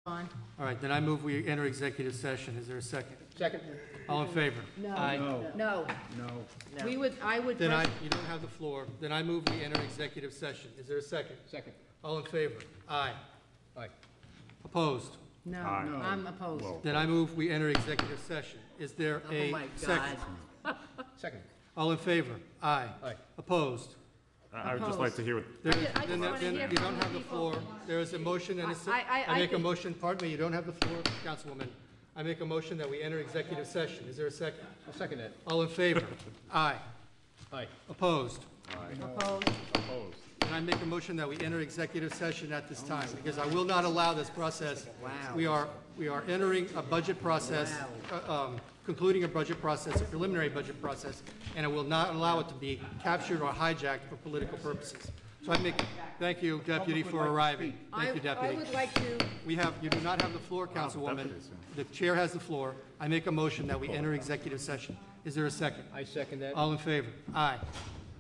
on. All right, then I move we enter executive session. Is there a second? Second. All in favor? No. Aye. No. I would. Then you don't have the floor. Then I move we enter executive session. Is there a second? Second. All in favor? Aye. Aye. Opposed? No, Aye. No. I'm opposed. Then I move we enter executive session. Is there a second? Second. All in favor? Aye. Aye. Opposed? I would just like to hear what. Then you don't have the floor. There is a motion and a second. I make a motion, pardon me, you don't have the floor, Councilwoman. I make a motion that we enter executive session. Is there a second? I'll second that. All in favor? Aye. Aye. Opposed? Opposed. Opposed. And I make a motion that we enter executive session at this time, because I will not allow this process. Wow. We are entering a budget process, concluding a budget process, a preliminary budget process, and I will not allow it to be captured or hijacked for political purposes. So thank you, Deputy, for arriving. Thank you, Deputy. I would like to. You do not have the floor, Councilwoman. The chair has the floor. I make a motion that we enter executive session. Is there a second? I second that. All in favor? Aye.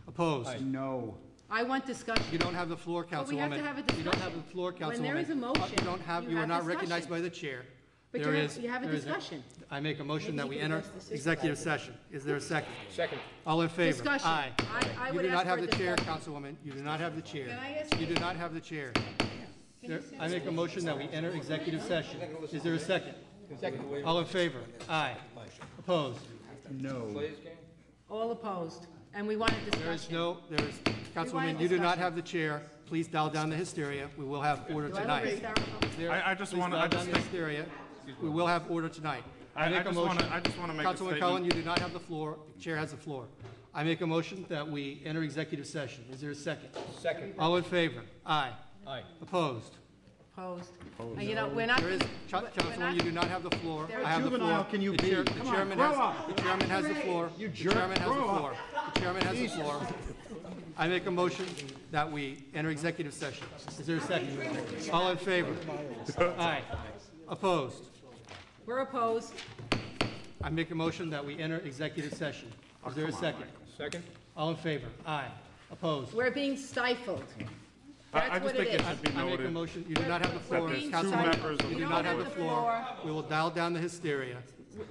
Opposed? Aye. No. I want discussion. You don't have the floor, Councilwoman. But we have to have a discussion. You don't have the floor, Councilwoman. When there is a motion, you are not recognized by the chair. But you have a discussion. I make a motion that we enter executive session. Is there a second? Second. All in favor? Discussion. Aye. I You would do not ask have for the chair, discussion. Councilwoman. You do not have the chair. Can I ask You do not have the chair. I make a motion that we enter executive session. Is there a second? Second. All in favor? Aye. Opposed? No. All opposed. And we want a discussion. Councilwoman, you do not have the chair. Please dial down the hysteria. We will have order Do I look tonight. hysterical? I just Please want to. dial I down just the think. hysteria. We will have order tonight. I make a just motion. want to make a Councilwoman Cullen, statement. you do not have the floor. The chair has the floor. I make a motion that we enter executive session. Is there a second? Second. All in favor? Aye. Aye. Opposed? Opposed. You know, we're not. There is, Councilwoman, you do not have the floor. I have the floor. juvenile can you The be? chair- the Come on, chairman grow has- up. The chairman has the floor. You The jerk, chairman has the grow up. floor. The chairman has the floor. I make a motion that we enter executive session. Is there a second? All in favor? Aye. Opposed? We're opposed. I make a motion that we enter executive session. Is there a second? Second. All in favor? Aye. Opposed? We're being stifled. I That's just what think it it is. should be I make a noted. motion, you do not have the floor. being Councilwoman, stifled. you We do don't not have have the the floor. floor. We will dial down the hysteria.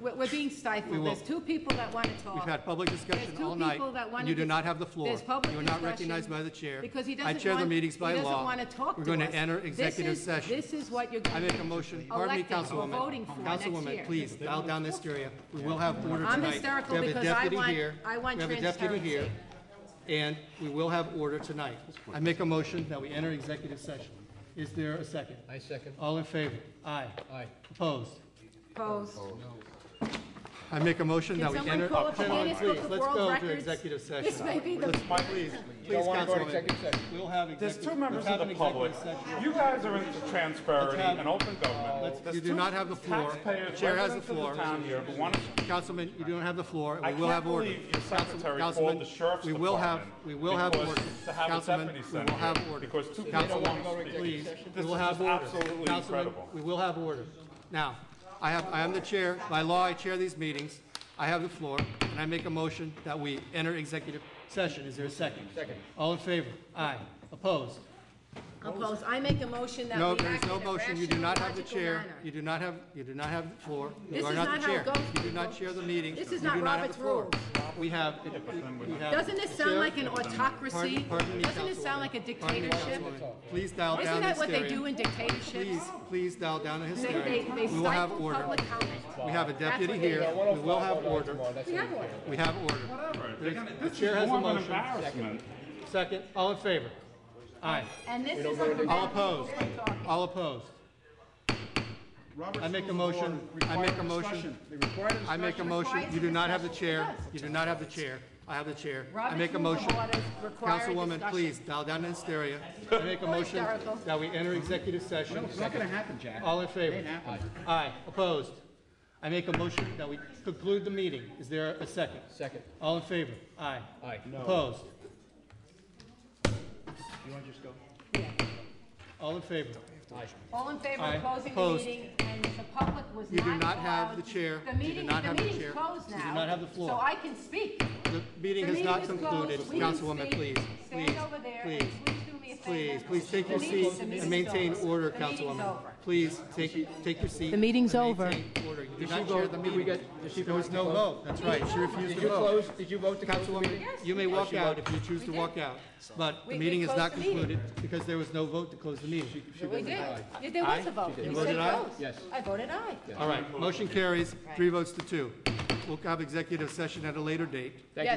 We're being We stifled. will. There's two people that want to talk. We've had public discussion There's two all night, people that want and to you do dis- not have the floor. There's public You are not discussion recognized by the chair. Because he I doesn't chair the want- meetings by he doesn't law. want to talk We're to going us. to enter executive This session. is what you're I going make to a motion, pardon me, elected or Councilwoman. voting for next Councilwoman, year. please, dial down the hysteria. We will have order tonight. I'm hysterical We have a because I deputy want- here. I want We have a deputy here, transparency. and we will have order tonight. I make a motion that we enter executive session. Is there a second? I second. All in favor? Aye. Aye. Opposed? Opposed. I make a motion that we someone enter. call up the Gentlemen, Guinness Book please, of let's World go to Records? executive session. This may be the. Please, don't wanna go to Councilwoman. executive session. We'll have There's executive. two members let's of have the an public. executive session. You guys are into transparency Let's have- and open government. You There's do two not have the floor. taxpayers, The chair has the residents of floor. town here who want to. Councilman, you don't have the floor. I We will can't have order. believe your secretary Councilman, called the sheriff's we will have department order. to have a Councilman, deputy we sent will have here order. because two people Councilman, want to speak. please, we This will is have just order. absolutely Councilman, incredible. we will have order. Now, I am the chair. By law, I chair these meetings. I have the floor, and I make a motion that we enter executive session. Is there a second? Second. All in favor? Aye. Opposed? Opposed. I make a motion that No, we there is act no in a motion. You do not have the rational, chair. logical manner. You do not have the floor. This You are is not not the how chair. it goes, You do not people. chair the meeting. This is You not do not have Robert's the floor. rules. We have. Doesn't this sound like an autocracy? Pardon me, Doesn't it sound Councilwoman. like a Pardon me, dictatorship? Councilwoman. Please dial Isn't down the that what they hysteria. do in dictatorships? Please dial down the They hysteria. We will have stifle order. public comment. We have a That's deputy what they here. do. We will have order. We have order. We have order. The chair has a More of an motion. embarrassment. Second. All in favor? Aye. And this is what prevents All people opposed? from talking. All opposed? I make a motion. I make a motion. I make a motion. You do not have the chair. You do not have the chair. I have the chair. I Robert's make a rules of motion. order require Councilwoman, discussion. please, dial down the hysteria. I make a motion hysterical. that we enter executive session. It's not gonna happen, Jack. All in favor? It ain't happening. Aye. Opposed? I make a motion that we conclude the meeting. Is there a second? Second. All in favor? Aye. Aye. Opposed? You wanna just go? All in favor? Aye. All in favor Aye. of closing the Opposed. meeting, and the public was You not do not have allowed- the chair. The You do meeting, not the have the meeting's chair. closed You now. do not have the floor. So I can speak. The meeting The has not meeting is concluded. closed. We can Councilwoman, speak. please, Stand please, over there and please. please do me a Please take your seat and maintain order, Councilwoman. Please take your seat. The meeting's and over. maintain order. You did Did she not chair vote? the Did we meeting. get, did she There was vote? no vote. That's right. She refused Did to you vote. close, did you vote to close the Councilwoman, meeting? you may walk out if you choose to walk out, but the We meeting is closed not the meeting. concluded because there was no vote to close the meeting. We did. Yeah, there was a vote. You You voted said aye? close. Yes. I voted aye. All right, motion carries, 3 votes to 2. We'll have executive session at a later date. Thank Yes. you.